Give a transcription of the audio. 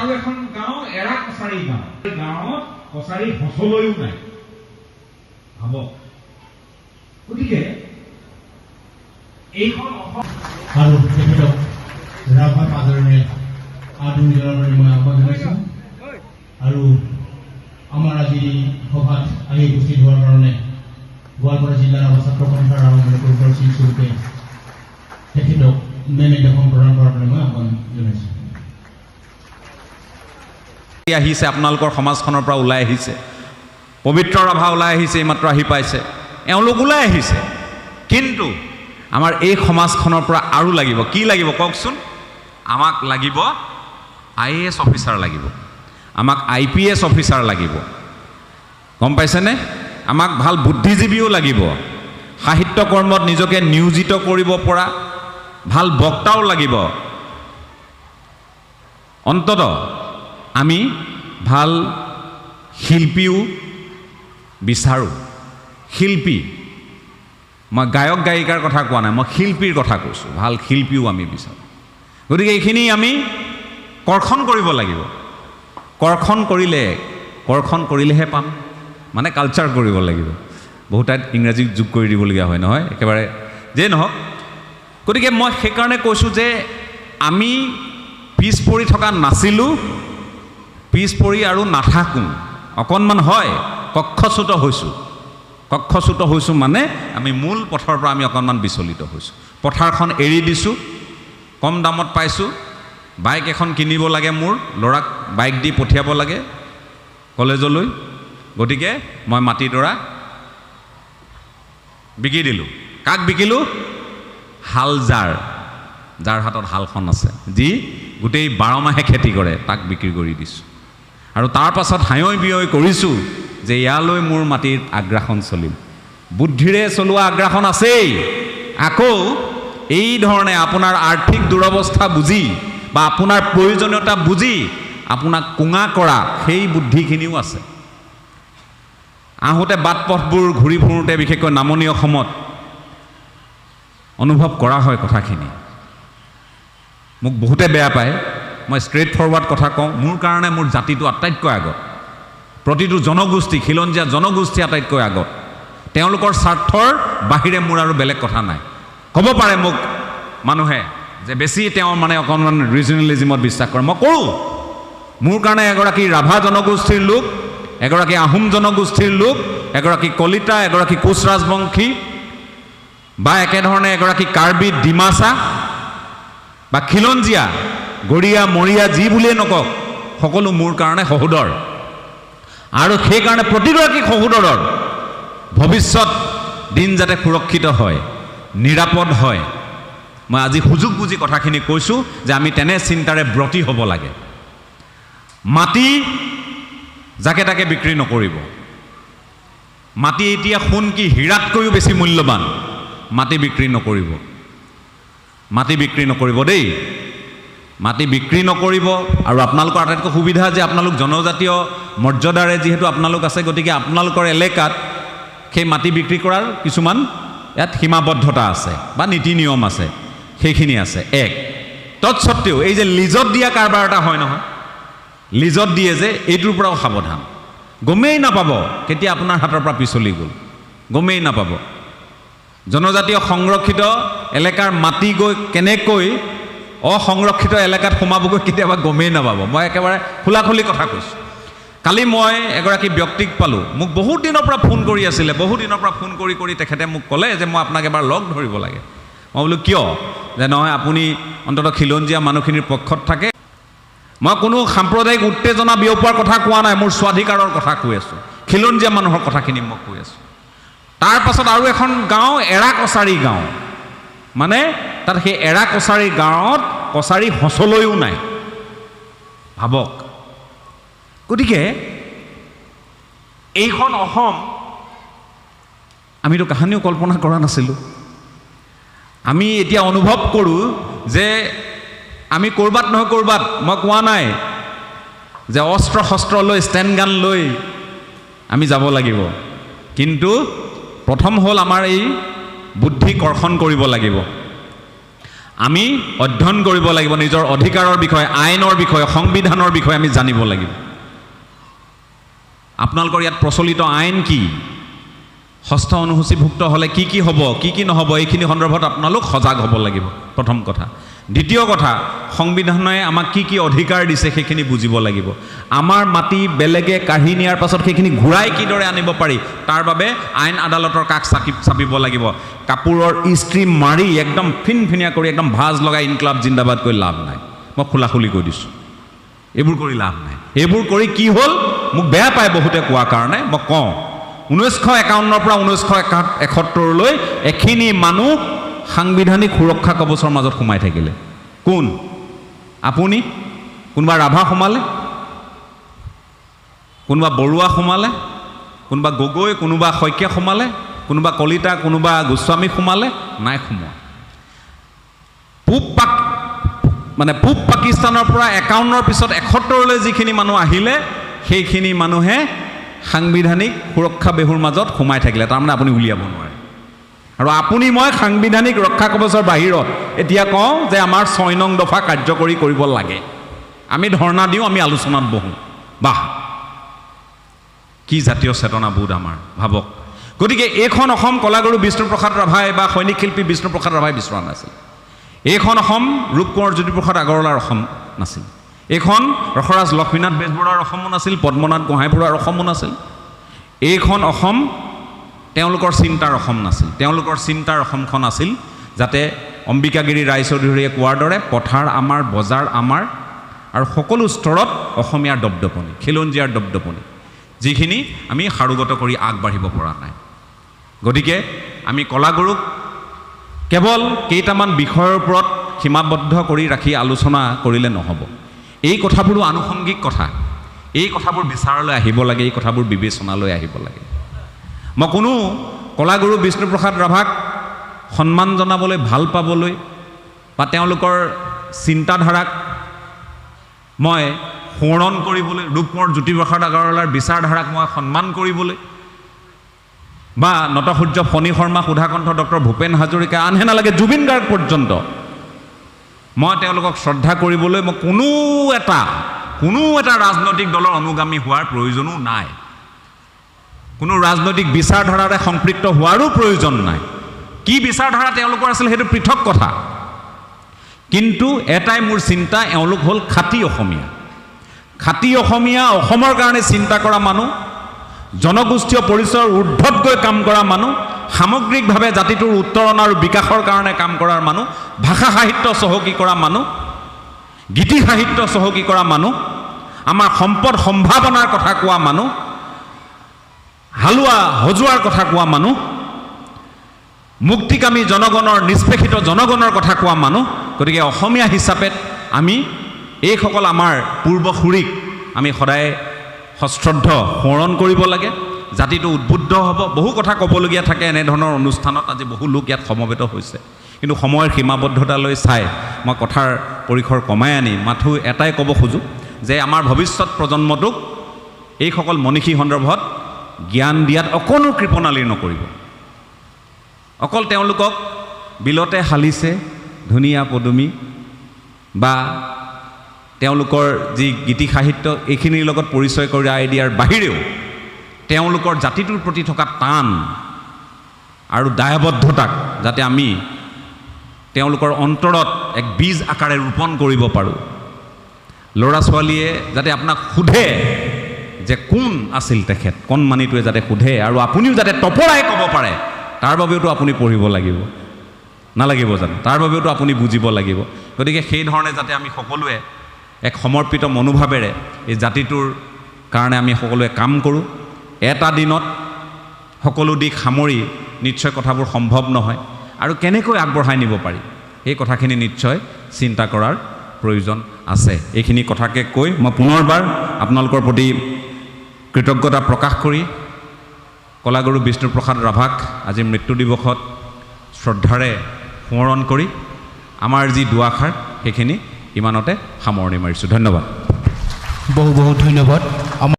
আৰু এখন গাঁও এৰা কছাৰী গাঁও, গাঁৱত কছাৰী হচলৈও নাই। ভাবক। গতিকে এইখন অসম আৰু তেখেতক ৰাভা আদৰণে আদৰণি জনাবলৈ মই আহ্বান জনাইছোঁ। আৰু আমাৰ আজি সভাত আহি উপস্থিত হোৱাৰ কাৰণে গোৱালপাৰা জিলাৰ আমাৰ ছাত্ৰ সন্থাৰ আৰম্ভণি স্বৰূপে তেখেতক মেমেণ্টখন প্ৰদান কৰাৰ কাৰণে মই আহ্বান জনাইছোঁ। আহিছে আপোনালোকৰ সমাজখনৰ পৰা ওলাই আহিছে, পবিত্ৰ ৰাভা ওলাই আহিছে, এইমাত্ৰ আহি পাইছে, এওঁলোক ওলাই আহিছে। কিন্তু আমাৰ এই সমাজখনৰ পৰা আৰু লাগিব, কি লাগিব কওকচোন? আমাক লাগিব IAS অফিচাৰ লাগিব, আমাক IPS অফিচাৰ লাগিব, গম পাইছেনে? আমাক ভাল বুদ্ধিজীৱীও লাগিব, সাহিত্য কৰ্মত নিজকে নিয়োজিত কৰিব পৰা ভাল বক্তাও লাগিব। অন্তত আমি ভাল শিল্পীও বিচাৰোঁ। শিল্পী, মই গায়ক গায়িকাৰ কথা কোৱা নাই, মই শিল্পীৰ কথা কৈছোঁ। ভাল শিল্পীও আমি বিচাৰোঁ। গতিকে এইখিনি আমি কৰ্ষণ কৰিব লাগিব। কৰ্ষণ কৰিলেহে পাম, মানে কালচাৰ কৰিব লাগিব। বহুত ঠাইত ইংৰাজী যোগ কৰি দিবলগীয়া হয় নহয়, একেবাৰে যেই নহওক। গতিকে মই সেইকাৰণে কৈছোঁ যে আমি পিছ পৰি থকা নাছিলোঁ, পিছ পৰি আৰু নাথাকোঁ। অকণমান হয় কক্ষচ্যুত হৈছোঁ মানে আমি মূল পথৰ পৰা আমি অকণমান বিচলিত হৈছোঁ। পথাৰখন এৰি দিছোঁ, কম দামত পাইছোঁ, বাইক এখন কিনিব লাগে, মোৰ ল'ৰাক বাইক দি পঠিয়াব লাগে কলেজলৈ। গতিকে মই মাটিডৰা বিকি দিলোঁ। কাক বিকিলোঁ? হাল যাৰ হাতত হালখন আছে, যি গোটেই 12 মাহে খেতি কৰে, তাক বিক্ৰী কৰি দিছোঁ। আৰু তাৰ পাছত হায়ৈ বিয়ৈ কৰিছোঁ যে ইয়ালৈ মোৰ মাটিৰ আগ্ৰাসন চলিম। বুদ্ধিৰে চলোৱা আগ্ৰাসন আছেই। আকৌ এই ধৰণে আপোনাৰ আৰ্থিক দুৰৱস্থা বুজি বা আপোনাৰ প্ৰয়োজনীয়তা বুজি আপোনাক কুঙা কৰা সেই বুদ্ধিখিনিও আছে। আহোঁতে বাট পথবোৰ ঘূৰি ফুৰোঁতে বিশেষকৈ নামনি অসমত অনুভৱ কৰা হয় কথাখিনি। মোক বহুতে বেয়া পায়, মই ষ্ট্ৰেইট ফৰৱাৰ্ড কথা কওঁ। মোৰ কাৰণে মোৰ জাতিটো আটাইতকৈ আগত, প্ৰতিটো জনগোষ্ঠী, খিলঞ্জীয়া জনগোষ্ঠী আটাইতকৈ আগত। তেওঁলোকৰ স্বাৰ্থৰ বাহিৰে মোৰ আৰু বেলেগ কথা নাই। ক'ব পাৰে মোক মানুহে যে বেছি তেওঁ মানে অকণমান ৰিজনেলিজিমত বিশ্বাস কৰে, মই কৰোঁ। মোৰ কাৰণে এগৰাকী ৰাভা জনগোষ্ঠীৰ লোক, এগৰাকী আহোম জনগোষ্ঠীৰ লোক, এগৰাকী কলিতা, এগৰাকী কোচ ৰাজবংশী বা একেধৰণে এগৰাকী কাৰ্বি ডিমাচা বা খিলঞ্জীয়া, গৰীয়া মৰীয়া যি বুলিয়ে নকওক, সকলো মোৰ কাৰণে সহোদৰ। আৰু সেইকাৰণে প্ৰতিগৰাকী সহোদৰৰ ভৱিষ্যত দিন যাতে সুৰক্ষিত হয়, নিৰাপদ হয়, মই আজি সুযোগ বুজি কথাখিনি কৈছোঁ যে আমি তেনে চিন্তাৰে ব্ৰতী হ'ব লাগে। মাটি যাকে তাকে বিক্ৰী নকৰিব। মাটি এতিয়া সোণ কি হীৰাতকৈও বেছি মূল্যৱান। মাটি বিক্ৰী নকৰিব, মাটি বিক্ৰী নকৰিব দেই, মাটি বিক্ৰী নকৰিব। আৰু আপোনালোকৰ আটাইতকৈ সুবিধা যে আপোনালোক জনজাতীয় মৰ্যাদাৰে যিহেতু আপোনালোক আছে, গতিকে আপোনালোকৰ এলেকাত সেই মাটি বিক্ৰী কৰাৰ কিছুমান ইয়াত সীমাবদ্ধতা আছে বা নীতি নিয়ম আছে, সেইখিনি আছে। এক তৎসত্ত্বেও এই যে লিজত দিয়া কাৰবাৰ এটা হয় নহয়, লিজত দিয়ে যে, এইটোৰ পৰাও সাৱধান। গমেই নাপাব কেতিয়া আপোনাৰ হাতৰ পৰা পিছলি গ'ল, গমেই নাপাব। জনজাতীয় সংৰক্ষিত এলেকাৰ মাটি গৈ কেনেকৈ অসংৰক্ষিত এলেকাত সোমাবগৈ কেতিয়াবা গমেই নাপাব। মই একেবাৰে খোলাখুলি কথা কৈছোঁ। কালি মই এগৰাকী ব্যক্তিক পালোঁ, মোক বহুত দিনৰ পৰা ফোন কৰি আছিলে, বহু দিনৰ পৰা ফোন কৰি তেখেতে মোক ক'লে যে মই আপোনাক এবাৰ লগ ধৰিব লাগে। মই বোলো কিয়? যে নহয় আপুনি অন্ততঃ খিলঞ্জীয়া মানুহখিনিৰ পক্ষত থাকে। মই কোনো সাম্প্ৰদায়িক উত্তেজনা বিয়পোৱাৰ কথা কোৱা নাই, মোৰ স্বাধিকাৰৰ কথা কৈ আছোঁ, খিলঞ্জীয়া মানুহৰ কথাখিনি মই কৈ আছোঁ। তাৰ পাছত আৰু এখন গাঁও এৰা কছাৰী গাঁও, মানে তাত সেই এৰা কছাৰী গাঁৱত কছাৰী হচলৈও নাই। ভাবক। গতিকে এইখন অসম আমিতো কাহানিও কল্পনা কৰা নাছিলোঁ। আমি এতিয়া অনুভৱ কৰোঁ যে আমি ক'ৰবাত নহয় ক'ৰবাত, মই কোৱা নাই যে অস্ত্ৰ শস্ত্ৰ লৈ ষ্টেণ্ড গান লৈ আমি যাব লাগিব, কিন্তু প্ৰথম হ'ল আমাৰ এই বুদ্ধি কৰ্ষণ কৰিব লাগিব। আমি অধ্যয়ন কৰিব লাগিব, নিজৰ অধিকাৰৰ বিষয়ে, আইনৰ বিষয়ে, সংবিধানৰ বিষয়ে আমি জানিব লাগিব। আপোনালোকৰ ইয়াত প্ৰচলিত আইন কি, ষষ্ঠ অনুসূচীভুক্ত হ'লে কি কি হ'ব, কি কি নহ'ব, এইখিনি সন্দৰ্ভত আপোনালোক সজাগ হ'ব লাগিব, প্ৰথম কথা। দ্বিতীয় কথা, সংবিধানে আমাক কি কি অধিকাৰ দিছে সেইখিনি বুজিব লাগিব। আমাৰ মাটি বেলেগে কাঢ়ি নিয়াৰ পাছত সেইখিনি ঘূৰাই কিদৰে আনিব পাৰি তাৰ বাবে আইন আদালতৰ কাষ চাপিব লাগিব। কাপোৰৰ ইস্ত্ৰি মাৰি একদম ফিনফিনীয়া কৰি একদম ভাজ লগাই ইনকলাব জিন্দাবাদ কৰি লাভ নাই। মই খোলাখুলি কৈ দিছোঁ, এইবোৰ কৰি লাভ নাই। এইবোৰ কৰি কি হ'ল, মোক বেয়া পায় বহুতে কোৱাৰ কাৰণে মই কওঁ, 1951 পৰা 1971লৈ এখিনি মানুহ সাংবিধানিক সুৰক্ষা কৱচৰ মাজত সোমাই থাকিলে। কোন? আপুনি? কোনোবা ৰাভা সোমালে, কোনোবা বৰুৱা সোমালে, কোনোবা গগৈ, কোনোবা শইকীয়া সোমালে, কোনোবা কলিতা, কোনোবা গোস্বামী সোমালে? নাই সোমোৱা। পূব পাকিস্তানৰ পৰা 51ৰ পিছত 71লৈ যিখিনি মানুহ আহিলে সেইখিনি মানুহে সাংবিধানিক সুৰক্ষা বেহুৰ মাজত সোমাই থাকিলে, তাৰমানে আপুনি উলিয়াব নোৱাৰে। আৰু আপুনি মই সাংবিধানিক ৰক্ষা কৱচৰ বাহিৰত এতিয়া কওঁ যে আমাৰ 6 নং দফা কাৰ্যকৰী কৰিব লাগে, আমি ধৰ্ণা দিওঁ, আমি আলোচনাত বহোঁ। বাহ, কি জাতীয় চেতনাবোধ আমাৰ, ভাবক। গতিকে এইখন অসম কলাগুৰু বিষ্ণুপ্ৰসাদ ৰাভাই বা সৈনিক শিল্পী বিষ্ণুপ্ৰসাদ ৰাভাই বিচৰা নাছিল। এইখন অসম ৰূপ কোঁৱৰ জ্যোতিপ্ৰসাদ আগৰৱালাৰ অসম নাছিল। এইখন ৰসৰাজ লক্ষ্মীনাথ বেজবৰুৱাৰ অসমো নাছিল, পদ্মনাথ গোহাঁই বৰুৱাৰ অসমো নাছিল। এইখন অসম তেওঁলোকৰ চিন্তাৰ অসম নাছিল। তেওঁলোকৰ চিন্তাৰ অসমখন আছিল যাতে অম্বিকাগিৰি ৰায়চৌধুৰীয়ে কোৱাৰ দৰে পথাৰ আমাৰ, বজাৰ আমাৰ, আৰু সকলো স্তৰত অসমীয়াৰ দপদপনি, খিলঞ্জীয়াৰ দপদপনি, যিখিনি আমি সাৰোগত কৰি আগবাঢ়িব পৰা নাই। গতিকে আমি কলাগুৰুক কেৱল কেইটামান বিষয়ৰ ওপৰত সীমাবদ্ধ কৰি ৰাখি আলোচনা কৰিলে নহ'ব। এই কথাবোৰো আনুষংগিক কথা, এই কথাবোৰ বিচাৰলৈ আহিব লাগে, এই কথাবোৰ বিবেচনালৈ আহিব লাগে। মই কোনো কলাগুৰু বিষ্ণুপ্ৰসাদ ৰাভাক সন্মান জনাবলৈ, ভাল পাবলৈ বা তেওঁলোকৰ চিন্তাধাৰাক মই সোঁৱৰণ কৰিবলৈ, ৰূপ কোঁৱৰ জ্যোতিপ্ৰসাদ আগৰৱালাৰ বিচাৰধাৰাক মই সন্মান কৰিবলৈ বা নটসূৰ্য ফণী শৰ্মা, সুধাকণ্ঠ, ডক্টৰ ভূপেন হাজৰিকা, আনহে নালাগে জুবিন গাৰ্গ পৰ্যন্ত মই তেওঁলোকক শ্ৰদ্ধা কৰিবলৈ মই কোনো এটা ৰাজনৈতিক দলৰ অনুগামী হোৱাৰ প্ৰয়োজনো নাই, কোনো ৰাজনৈতিক বিচাৰধাৰাৰে সম্পৃক্ত হোৱাৰো প্ৰয়োজন নাই। কি বিচাৰধাৰা তেওঁলোকৰ আছিল সেইটো পৃথক কথা, কিন্তু এটাই মোৰ চিন্তা, এওঁলোক হ'ল খাটি অসমীয়া। খাটি অসমীয়া, অসমৰ কাৰণে চিন্তা কৰা মানুহ, জনগোষ্ঠীয় পৰিচয়ৰ ঊৰ্ধত গৈ কাম কৰা মানুহ, সামগ্ৰিকভাৱে জাতিটোৰ উত্তৰণ আৰু বিকাশৰ কাৰণে কাম কৰাৰ মানুহ, ভাষা সাহিত্য চহকী কৰা মানুহ, গীতি সাহিত্য চহকী কৰা মানুহ, আমাৰ সম্পদ সম্ভাৱনাৰ কথা কোৱা মানুহ, হালোৱা সজোৱাৰ কথা কোৱা মানুহ, মুক্তিকামী জনগণৰ, নিষ্পেষিত জনগণৰ কথা কোৱা মানুহ। গতিকে অসমীয়া হিচাপে আমি এইসকল আমাৰ পূৰ্বসূৰীক আমি সদায় সশ্ৰদ্ধ সোঁৱৰণ কৰিব লাগে। জাতিটো উদ্বুদ্ধ হ'ব। বহু কথা ক'বলগীয়া থাকে এনেধৰণৰ অনুষ্ঠানত, আজি বহু লোক ইয়াত সমবেত হৈছে, কিন্তু সময়ৰ সীমাবদ্ধতালৈ চাই মই কথাৰ পৰিসৰ কমাই আনি মাথো এটাই ক'ব খোজোঁ যে আমাৰ ভৱিষ্যত প্ৰজন্মটোক এইসকল মনীষী সন্দৰ্ভত জ্ঞান দিয়াত অকণো কৃপণালি নকৰিব। অকল তেওঁলোকক বিলতে হালিছে ধুনীয়া পদুমী বা তেওঁলোকৰ যি গীতি সাহিত্য এইখিনিৰ লগত পৰিচয় কৰাই দিয়াৰ বাহিৰেও তেওঁলোকৰ জাতিটোৰ প্ৰতি থকা টান আৰু দায়বদ্ধতাক যাতে আমি তেওঁলোকৰ অন্তৰত এক বীজ আকাৰে ৰোপণ কৰিব পাৰোঁ। ল'ৰা ছোৱালীয়ে যাতে আপোনাক সোধে যে কোন আছিল তেখেত, কণমানিটোৱে যাতে সোধে আৰু আপুনিও যাতে তপৰাই ক'ব পাৰে, তাৰ বাবেওতো আপুনি পঢ়িব লাগিব, নালাগিব জানো? তাৰ বাবেওতো আপুনি বুজিব লাগিব। গতিকে সেইধৰণে যাতে আমি সকলোৱে এক সমৰ্পিত মনোভাৱেৰে এই জাতিটোৰ কাৰণে আমি সকলোৱে কাম কৰোঁ। এটা দিনত সকলো দিশ সামৰি নিশ্চয় কথাবোৰ সম্ভৱ নহয়, আৰু কেনেকৈ আগবঢ়াই নিব পাৰি এই কথাখিনি নিশ্চয় চিন্তা কৰাৰ প্ৰয়োজন আছে। এইখিনি কথাকে কৈ মই পুনৰবাৰ আপোনালোকৰ প্ৰতি কৃতজ্ঞতা প্ৰকাশ কৰি কলাগুৰু বিষ্ণুপ্ৰসাদ ৰাভাক আজি মৃত্যু দিৱসত শ্ৰদ্ধাৰে সোঁৱৰণ কৰি আমাৰ যি দুআষাৰ সেইখিনি ইমানতে সামৰণি মাৰিছোঁ। ধন্যবাদ। বহুত ধন্যবাদ।